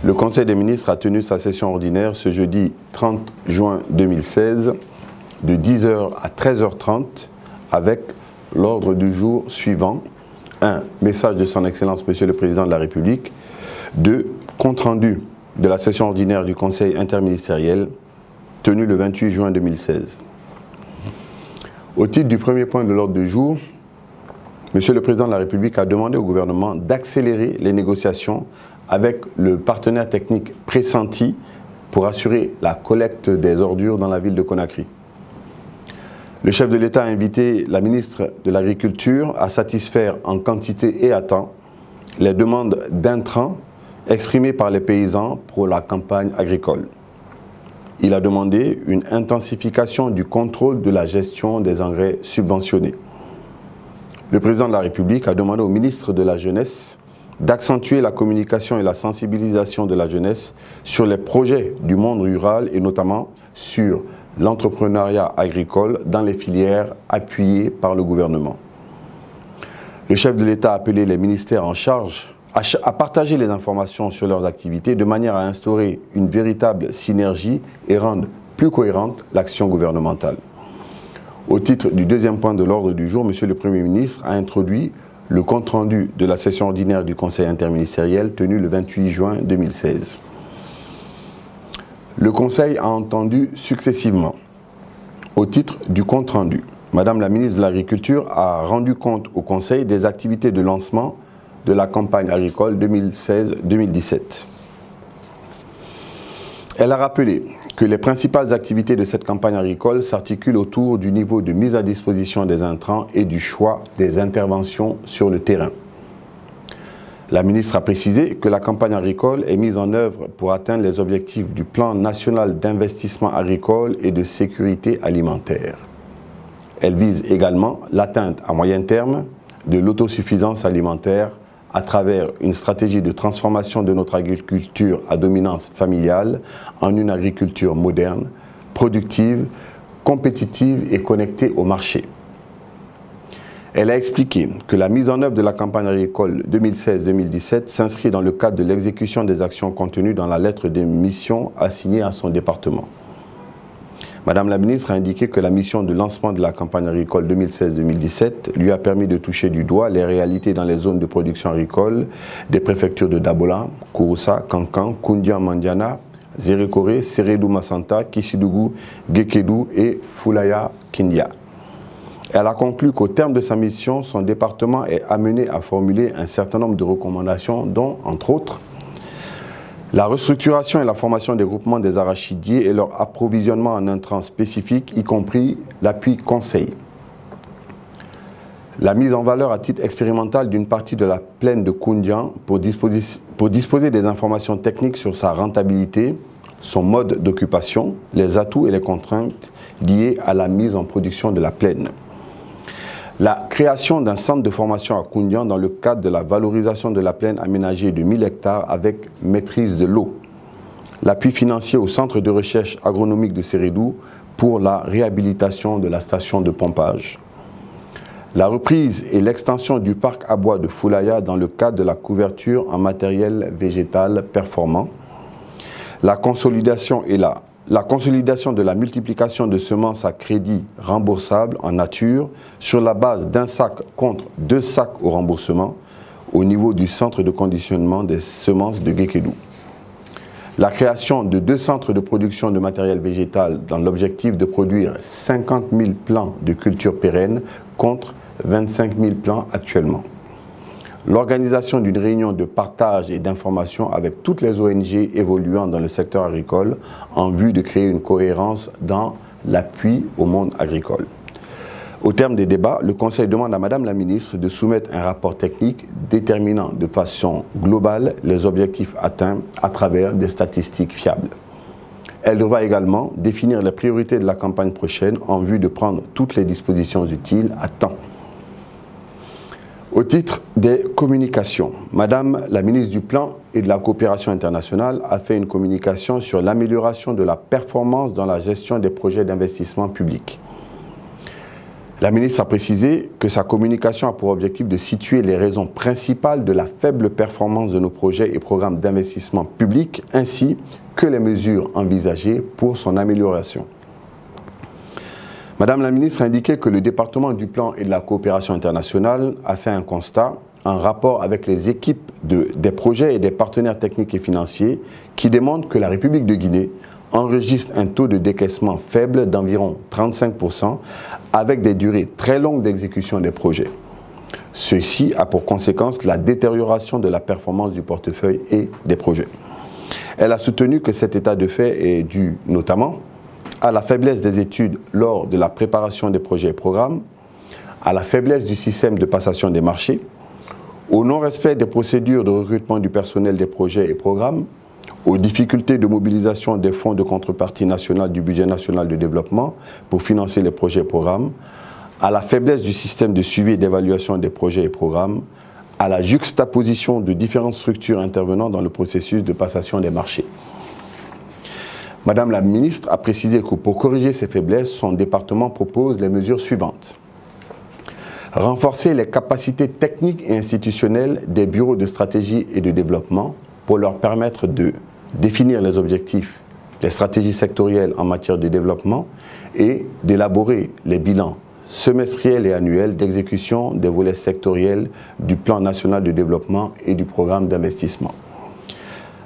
Le Conseil des ministres a tenu sa session ordinaire ce jeudi 30 juin 2016 de 10h à 13h30 avec l'ordre du jour suivant. 1. Message de son Excellence Monsieur le Président de la République. 2. Compte rendu de la session ordinaire du Conseil interministériel tenu le 28 juin 2016. Au titre du premier point de l'ordre du jour, Monsieur le Président de la République a demandé au gouvernement d'accélérer les négociations avec le partenaire technique pressenti pour assurer la collecte des ordures dans la ville de Conakry. Le chef de l'État a invité la ministre de l'Agriculture à satisfaire en quantité et à temps les demandes d'intrants exprimées par les paysans pour la campagne agricole. Il a demandé une intensification du contrôle de la gestion des engrais subventionnés. Le président de la République a demandé au ministre de la Jeunesse d'accentuer la communication et la sensibilisation de la jeunesse sur les projets du monde rural et notamment sur l'entrepreneuriat agricole dans les filières appuyées par le gouvernement. Le chef de l'État a appelé les ministères en charge à partager les informations sur leurs activités de manière à instaurer une véritable synergie et rendre plus cohérente l'action gouvernementale. Au titre du deuxième point de l'ordre du jour, Monsieur le Premier ministre a introduit le compte-rendu de la session ordinaire du Conseil interministériel tenue le 28 juin 2016. Le Conseil a entendu successivement, au titre du compte-rendu, Madame la ministre de l'Agriculture a rendu compte au Conseil des activités de lancement de la campagne agricole 2016-2017. Elle a rappelé que les principales activités de cette campagne agricole s'articulent autour du niveau de mise à disposition des intrants et du choix des interventions sur le terrain. La ministre a précisé que la campagne agricole est mise en œuvre pour atteindre les objectifs du plan national d'investissement agricole et de sécurité alimentaire. Elle vise également l'atteinte à moyen terme de l'autosuffisance alimentaire à travers une stratégie de transformation de notre agriculture à dominance familiale en une agriculture moderne, productive, compétitive et connectée au marché. Elle a expliqué que la mise en œuvre de la campagne agricole 2016-2017 s'inscrit dans le cadre de l'exécution des actions contenues dans la lettre de mission assignée à son département. Madame la ministre a indiqué que la mission de lancement de la campagne agricole 2016-2017 lui a permis de toucher du doigt les réalités dans les zones de production agricole des préfectures de Dabola, Kouroussa, Kankan, Koundian, Mandiana, Zérékoré, Sérédou Massanta, Kishidougou, Gekedou et Foulaya Kindia. Elle a conclu qu'au terme de sa mission, son département est amené à formuler un certain nombre de recommandations dont, entre autres, la restructuration et la formation des groupements des arachidiers et leur approvisionnement en intrants spécifiques, y compris l'appui conseil. La mise en valeur à titre expérimental d'une partie de la plaine de Koundian pour disposer des informations techniques sur sa rentabilité, son mode d'occupation, les atouts et les contraintes liées à la mise en production de la plaine. La création d'un centre de formation à Koundian dans le cadre de la valorisation de la plaine aménagée de 1000 hectares avec maîtrise de l'eau. L'appui financier au centre de recherche agronomique de Sérédou pour la réhabilitation de la station de pompage. La reprise et l'extension du parc à bois de Foulaya dans le cadre de la couverture en matériel végétal performant. La consolidation de la multiplication de semences à crédit remboursables en nature sur la base d'un sac contre 2 sacs au remboursement au niveau du centre de conditionnement des semences de Gekedou. La création de 2 centres de production de matériel végétal dans l'objectif de produire 50 000 plants de culture pérennes contre 25 000 plants actuellement. L'organisation d'une réunion de partage et d'information avec toutes les ONG évoluant dans le secteur agricole en vue de créer une cohérence dans l'appui au monde agricole. Au terme des débats, le Conseil demande à Madame la ministre de soumettre un rapport technique déterminant de façon globale les objectifs atteints à travers des statistiques fiables. Elle devra également définir les priorités de la campagne prochaine en vue de prendre toutes les dispositions utiles à temps. Au titre des communications, Madame la ministre du Plan et de la Coopération internationale a fait une communication sur l'amélioration de la performance dans la gestion des projets d'investissement public. La ministre a précisé que sa communication a pour objectif de situer les raisons principales de la faible performance de nos projets et programmes d'investissement public, ainsi que les mesures envisagées pour son amélioration. Madame la ministre a indiqué que le département du plan et de la coopération internationale a fait un constat en rapport avec les équipes des projets et des partenaires techniques et financiers qui démontrent que la République de Guinée enregistre un taux de décaissement faible d'environ 35% avec des durées très longues d'exécution des projets. Ceci a pour conséquence la détérioration de la performance du portefeuille et des projets. Elle a soutenu que cet état de fait est dû notamment à la faiblesse des études lors de la préparation des projets et programmes, à la faiblesse du système de passation des marchés, au non-respect des procédures de recrutement du personnel des projets et programmes, aux difficultés de mobilisation des fonds de contrepartie nationale du budget national de développement pour financer les projets et programmes, à la faiblesse du système de suivi et d'évaluation des projets et programmes, à la juxtaposition de différentes structures intervenant dans le processus de passation des marchés. Madame la ministre a précisé que pour corriger ces faiblesses, son département propose les mesures suivantes. Renforcer les capacités techniques et institutionnelles des bureaux de stratégie et de développement pour leur permettre de définir les objectifs, les stratégies sectorielles en matière de développement et d'élaborer les bilans semestriels et annuels d'exécution des volets sectoriels du plan national de développement et du programme d'investissement.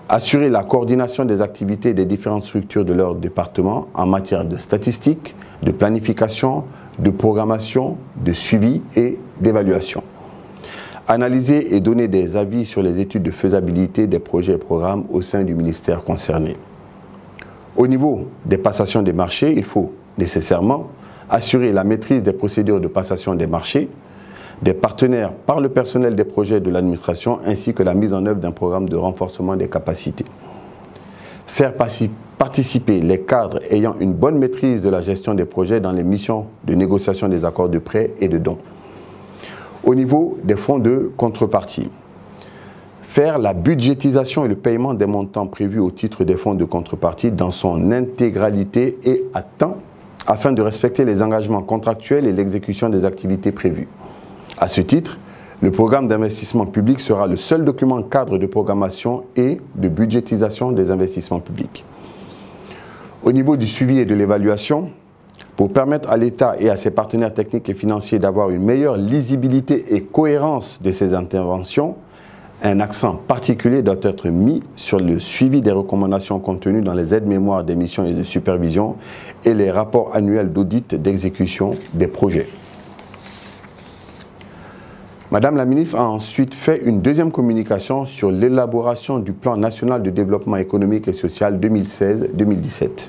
Assurer la coordination des activités des différentes structures de leur département en matière de statistiques, de planification, de programmation, de suivi et d'évaluation. Analyser et donner des avis sur les études de faisabilité des projets et programmes au sein du ministère concerné. Au niveau des passations des marchés, il faut nécessairement assurer la maîtrise des procédures de passation des marchés, des partenaires par le personnel des projets de l'administration ainsi que la mise en œuvre d'un programme de renforcement des capacités. Faire participer les cadres ayant une bonne maîtrise de la gestion des projets dans les missions de négociation des accords de prêt et de dons. Au niveau des fonds de contrepartie, faire la budgétisation et le paiement des montants prévus au titre des fonds de contrepartie dans son intégralité et à temps afin de respecter les engagements contractuels et l'exécution des activités prévues. À ce titre, le programme d'investissement public sera le seul document cadre de programmation et de budgétisation des investissements publics. Au niveau du suivi et de l'évaluation, pour permettre à l'État et à ses partenaires techniques et financiers d'avoir une meilleure lisibilité et cohérence de ces interventions, un accent particulier doit être mis sur le suivi des recommandations contenues dans les aides-mémoires des missions et de supervision et les rapports annuels d'audit d'exécution des projets. Madame la ministre a ensuite fait une deuxième communication sur l'élaboration du plan national de développement économique et social 2016-2017.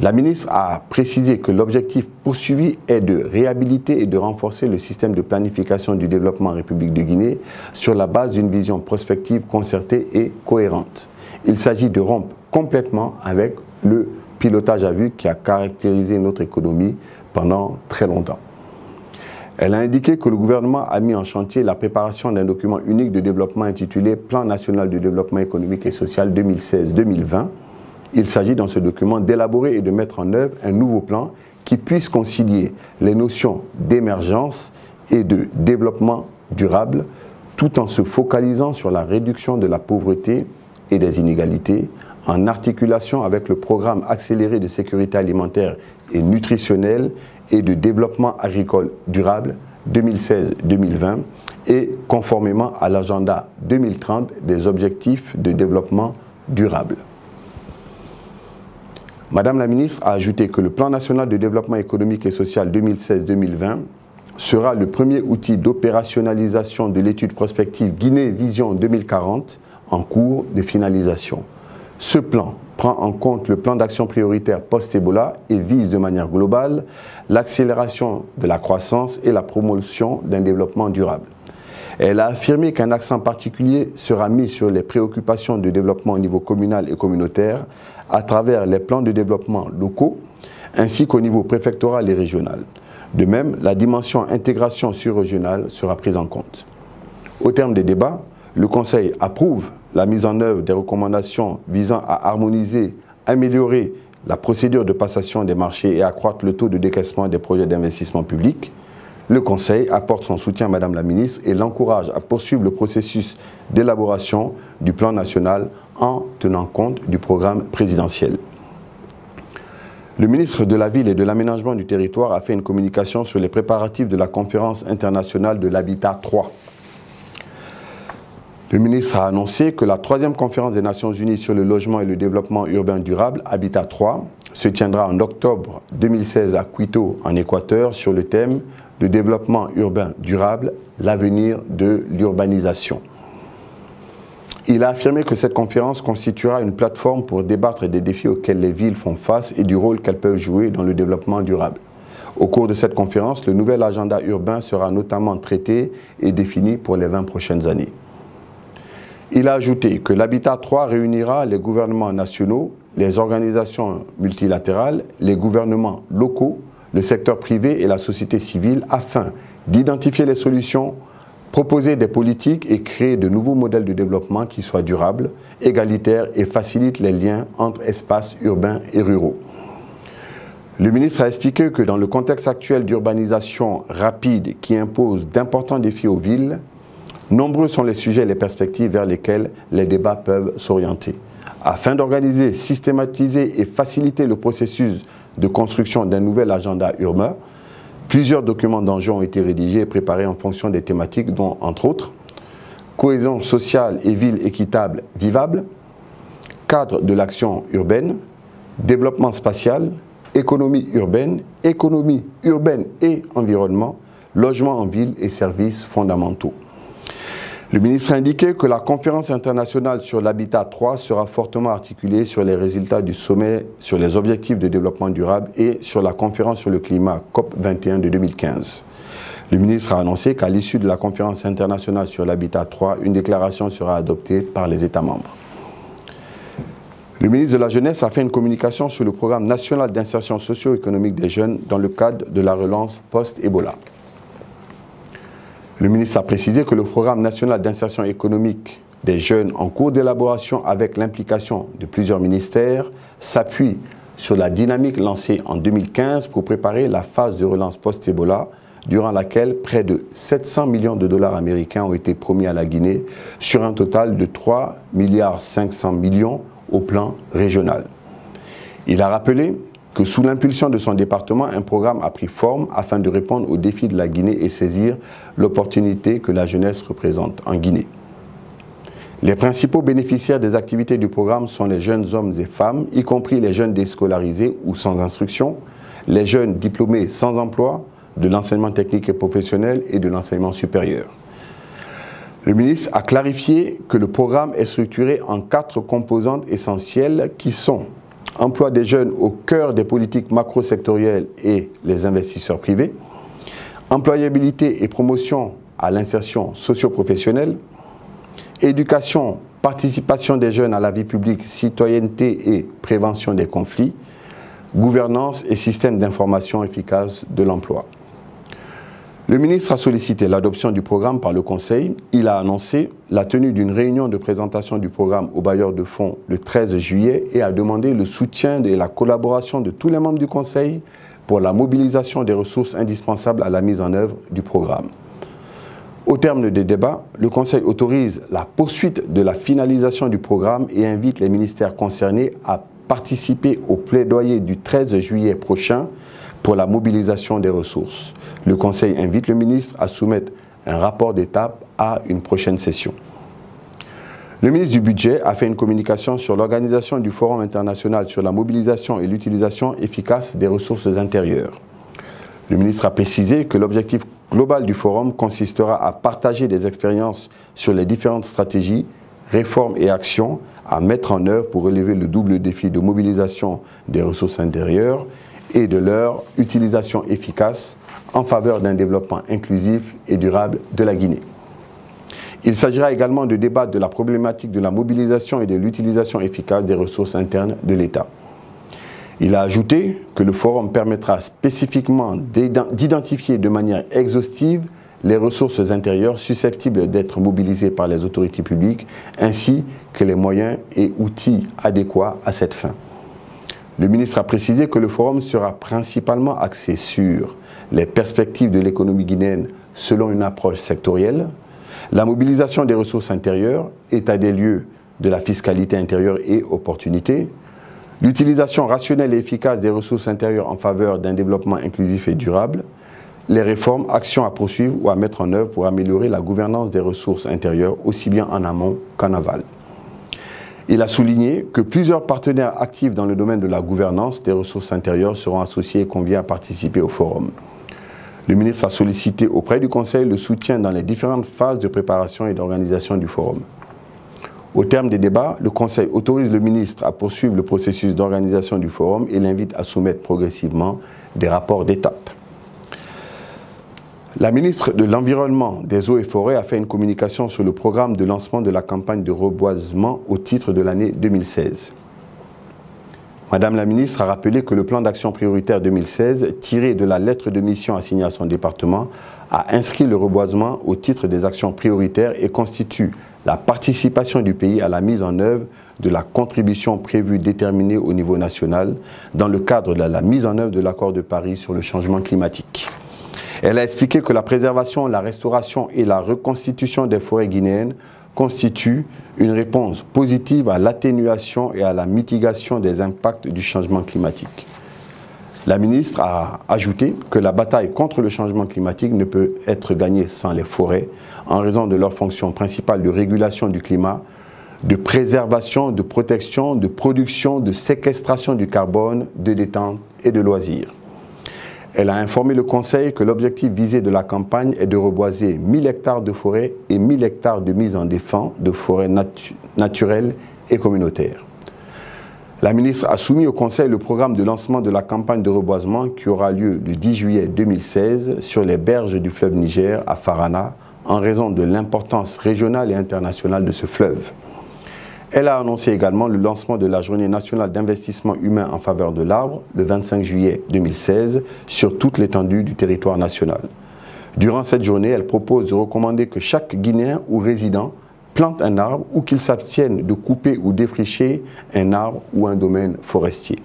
La ministre a précisé que l'objectif poursuivi est de réhabiliter et de renforcer le système de planification du développement en République de Guinée sur la base d'une vision prospective, concertée et cohérente. Il s'agit de rompre complètement avec le pilotage à vue qui a caractérisé notre économie pendant très longtemps. Elle a indiqué que le gouvernement a mis en chantier la préparation d'un document unique de développement intitulé « Plan national de développement économique et social 2016-2020 ». Il s'agit dans ce document d'élaborer et de mettre en œuvre un nouveau plan qui puisse concilier les notions d'émergence et de développement durable tout en se focalisant sur la réduction de la pauvreté et des inégalités en articulation avec le programme accéléré de sécurité alimentaire et nutritionnelle et de développement agricole durable 2016-2020 et conformément à l'agenda 2030 des objectifs de développement durable. Madame la ministre a ajouté que le plan national de développement économique et social 2016-2020 sera le premier outil d'opérationnalisation de l'étude prospective Guinée Vision 2040 en cours de finalisation. Ce plan prend en compte le plan d'action prioritaire post-Ebola et vise de manière globale l'accélération de la croissance et la promotion d'un développement durable. Elle a affirmé qu'un accent particulier sera mis sur les préoccupations de développement au niveau communal et communautaire à travers les plans de développement locaux ainsi qu'au niveau préfectoral et régional. De même, la dimension intégration sur-régionale sera prise en compte. Au terme des débats, le Conseil approuve la mise en œuvre des recommandations visant à harmoniser, améliorer la procédure de passation des marchés et accroître le taux de décaissement des projets d'investissement public, le Conseil apporte son soutien à Madame la Ministre et l'encourage à poursuivre le processus d'élaboration du plan national en tenant compte du programme présidentiel. Le ministre de la Ville et de l'Aménagement du Territoire a fait une communication sur les préparatifs de la conférence internationale de l'habitat 3. Le ministre a annoncé que la 3e conférence des Nations Unies sur le logement et le développement urbain durable, Habitat 3, se tiendra en octobre 2016 à Quito, en Équateur, sur le thème « Le développement urbain durable, l'avenir de l'urbanisation ». Il a affirmé que cette conférence constituera une plateforme pour débattre des défis auxquels les villes font face et du rôle qu'elles peuvent jouer dans le développement durable. Au cours de cette conférence, le nouvel agenda urbain sera notamment traité et défini pour les 20 prochaines années. Il a ajouté que l'Habitat 3 réunira les gouvernements nationaux, les organisations multilatérales, les gouvernements locaux, le secteur privé et la société civile afin d'identifier les solutions, proposer des politiques et créer de nouveaux modèles de développement qui soient durables, égalitaires et facilitent les liens entre espaces urbains et ruraux. Le ministre a expliqué que dans le contexte actuel d'urbanisation rapide qui impose d'importants défis aux villes, nombreux sont les sujets et les perspectives vers lesquels les débats peuvent s'orienter. Afin d'organiser, systématiser et faciliter le processus de construction d'un nouvel agenda urbain, plusieurs documents d'enjeux ont été rédigés et préparés en fonction des thématiques dont, entre autres, cohésion sociale et ville équitable, vivable, cadre de l'action urbaine, développement spatial, économie urbaine et environnement, logement en ville et services fondamentaux. Le ministre a indiqué que la conférence internationale sur l'habitat 3 sera fortement articulée sur les résultats du sommet sur les objectifs de développement durable et sur la conférence sur le climat COP21 de 2015. Le ministre a annoncé qu'à l'issue de la conférence internationale sur l'habitat 3, une déclaration sera adoptée par les États membres. Le ministre de la Jeunesse a fait une communication sur le programme national d'insertion socio-économique des jeunes dans le cadre de la relance post-Ebola. Le ministre a précisé que le programme national d'insertion économique des jeunes en cours d'élaboration avec l'implication de plusieurs ministères s'appuie sur la dynamique lancée en 2015 pour préparer la phase de relance post-Ebola durant laquelle près de 700 millions de dollars américains ont été promis à la Guinée sur un total de 3,5 milliards au plan régional. Il a rappelé que sous l'impulsion de son département, un programme a pris forme afin de répondre aux défis de la Guinée et saisir l'opportunité que la jeunesse représente en Guinée. Les principaux bénéficiaires des activités du programme sont les jeunes hommes et femmes, y compris les jeunes déscolarisés ou sans instruction, les jeunes diplômés sans emploi, de l'enseignement technique et professionnel et de l'enseignement supérieur. Le ministre a clarifié que le programme est structuré en 4 composantes essentielles qui sont emploi des jeunes au cœur des politiques macro-sectorielles et les investisseurs privés, employabilité et promotion à l'insertion socio-professionnelle, éducation, participation des jeunes à la vie publique, citoyenneté et prévention des conflits, gouvernance et système d'information efficace de l'emploi. Le ministre a sollicité l'adoption du programme par le Conseil. Il a annoncé la tenue d'une réunion de présentation du programme aux bailleurs de fonds le 13 juillet et a demandé le soutien et la collaboration de tous les membres du Conseil pour la mobilisation des ressources indispensables à la mise en œuvre du programme. Au terme des débats, le Conseil autorise la poursuite de la finalisation du programme et invite les ministères concernés à participer au plaidoyer du 13 juillet prochain pour la mobilisation des ressources. Le Conseil invite le ministre à soumettre un rapport d'étape à une prochaine session. Le ministre du Budget a fait une communication sur l'organisation du Forum international sur la mobilisation et l'utilisation efficace des ressources intérieures. Le ministre a précisé que l'objectif global du forum consistera à partager des expériences sur les différentes stratégies, réformes et actions à mettre en œuvre pour relever le double défi de mobilisation des ressources intérieures et de leur utilisation efficace en faveur d'un développement inclusif et durable de la Guinée. Il s'agira également de débattre de la problématique de la mobilisation et de l'utilisation efficace des ressources internes de l'État. Il a ajouté que le forum permettra spécifiquement d'identifier de manière exhaustive les ressources intérieures susceptibles d'être mobilisées par les autorités publiques ainsi que les moyens et outils adéquats à cette fin. Le ministre a précisé que le forum sera principalement axé sur les perspectives de l'économie guinéenne selon une approche sectorielle, la mobilisation des ressources intérieures, état des lieux de la fiscalité intérieure et opportunités, l'utilisation rationnelle et efficace des ressources intérieures en faveur d'un développement inclusif et durable, les réformes, actions à poursuivre ou à mettre en œuvre pour améliorer la gouvernance des ressources intérieures aussi bien en amont qu'en aval. Il a souligné que plusieurs partenaires actifs dans le domaine de la gouvernance des ressources intérieures seront associés et conviés à participer au forum. Le ministre a sollicité auprès du Conseil le soutien dans les différentes phases de préparation et d'organisation du forum. Au terme des débats, le Conseil autorise le ministre à poursuivre le processus d'organisation du forum et l'invite à soumettre progressivement des rapports d'étape. La ministre de l'Environnement, des Eaux et Forêts a fait une communication sur le programme de lancement de la campagne de reboisement au titre de l'année 2016. Madame la ministre a rappelé que le plan d'action prioritaire 2016, tiré de la lettre de mission assignée à son département, a inscrit le reboisement au titre des actions prioritaires et constitue la participation du pays à la mise en œuvre de la contribution prévue déterminée au niveau national dans le cadre de la mise en œuvre de l'accord de Paris sur le changement climatique. Elle a expliqué que la préservation, la restauration et la reconstitution des forêts guinéennes constituent une réponse positive à l'atténuation et à la mitigation des impacts du changement climatique. La ministre a ajouté que la bataille contre le changement climatique ne peut être gagnée sans les forêts en raison de leur fonction principale de régulation du climat, de préservation, de protection, de production, de séquestration du carbone, de détente et de loisirs. Elle a informé le Conseil que l'objectif visé de la campagne est de reboiser 1000 hectares de forêt et 1000 hectares de mise en défense de forêts naturelles et communautaires. La ministre a soumis au Conseil le programme de lancement de la campagne de reboisement qui aura lieu le 10 juillet 2016 sur les berges du fleuve Niger à Farana en raison de l'importance régionale et internationale de ce fleuve. Elle a annoncé également le lancement de la Journée nationale d'investissement humain en faveur de l'arbre le 25 juillet 2016 sur toute l'étendue du territoire national. Durant cette journée, elle propose de recommander que chaque Guinéen ou résident plante un arbre ou qu'il s'abstienne de couper ou défricher un arbre ou un domaine forestier.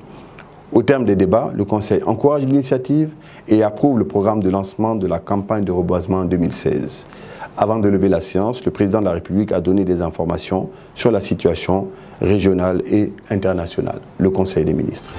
Au terme des débats, le Conseil encourage l'initiative et approuve le programme de lancement de la campagne de reboisement en 2016. Avant de lever la séance, le président de la République a donné des informations sur la situation régionale et internationale, le Conseil des ministres.